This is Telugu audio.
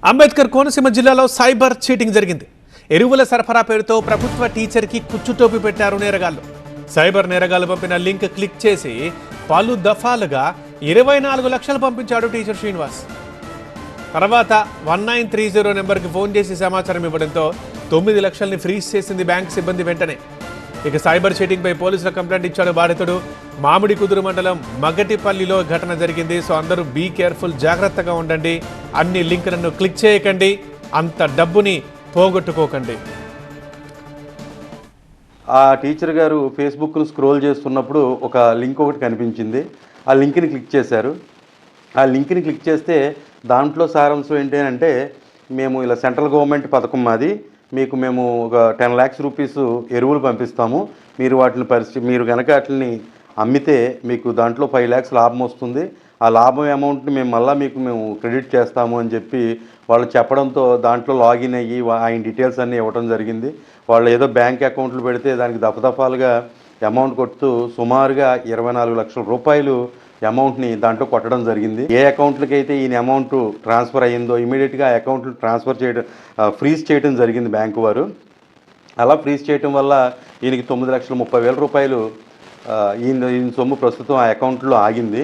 అంబేద్కర్ కోనసీమ జిల్లాలో సైబర్ చీటింగ్ జరిగింది. ఎరువుల సరఫరా పేరుతో ప్రభుత్వ టీచర్కి కుచ్చుటోపి పెట్టారు నేరగాళ్లు. సైబర్ నేరగాళ్లు పంపిన లింక్ క్లిక్ చేసి పలు దఫాలుగా 24 లక్షలు పంపించాడు టీచర్ శ్రీనివాస్. తర్వాత 1930 నెంబర్కి ఫోన్ చేసి సమాచారం ఇవ్వడంతో 9 లక్షల్ని ఫ్రీజ్ చేసింది బ్యాంక్ సిబ్బంది వెంటనే. ఇక సైబర్ చీటింగ్ పై పోలీసుల కంప్లైంట్ ఇచ్చాడు బాధితుడు. మామిడి కుదురు మండలం మగటిపల్లిలో ఘటన జరిగింది. సో అందరూ బీ కేర్ఫుల్, జాగ్రత్తగా ఉండండి. అన్ని లింకులను క్లిక్ చేయకండి, అంత డబ్బుని పోగొట్టుకోకండి. ఆ టీచర్ గారు ఫేస్బుక్ను స్క్రోల్ చేస్తున్నప్పుడు ఒక లింక్ ఒకటి కనిపించింది. ఆ లింక్ని క్లిక్ చేశారు. ఆ లింక్ని క్లిక్ చేస్తే దాంట్లో సారాంశం ఏంటి అంటే, మేము ఇలా సెంట్రల్ గవర్నమెంట్ పథకం మాది, మీకు మేము ఒక 10 lakhs రూపీస్ ఎరువులు పంపిస్తాము, మీరు వాటిని మీరు కనుక వాటిని అమ్మితే మీకు దాంట్లో 5 lakhs లాభం వస్తుంది, ఆ లాభం అమౌంట్ని మేము క్రెడిట్ చేస్తాము అని చెప్పి వాళ్ళు చెప్పడంతో దాంట్లో లాగిన్ అయ్యి ఆయన డీటెయిల్స్ అన్నీ ఇవ్వడం జరిగింది. వాళ్ళు ఏదో బ్యాంక్ అకౌంట్లు పెడితే దానికి దఫదఫాలుగా అమౌంట్ కొడుతూ సుమారుగా 24 లక్షల రూపాయలు అమౌంట్ని దాంట్లో కొట్టడం జరిగింది. ఏ అకౌంట్లకి అయితే ఈయన అమౌంట్ ట్రాన్స్ఫర్ అయ్యిందో ఇమీడియట్గా ఆ అకౌంట్లు ట్రాన్స్ఫర్ చేయడం, ఫ్రీజ్ చేయడం జరిగింది బ్యాంకు వారు. అలా ఫ్రీజ్ చేయడం వల్ల ఈయనకి 9,30,000 రూపాయలు ఈయన సొమ్ము ప్రస్తుతం ఆ అకౌంట్లో ఆగింది.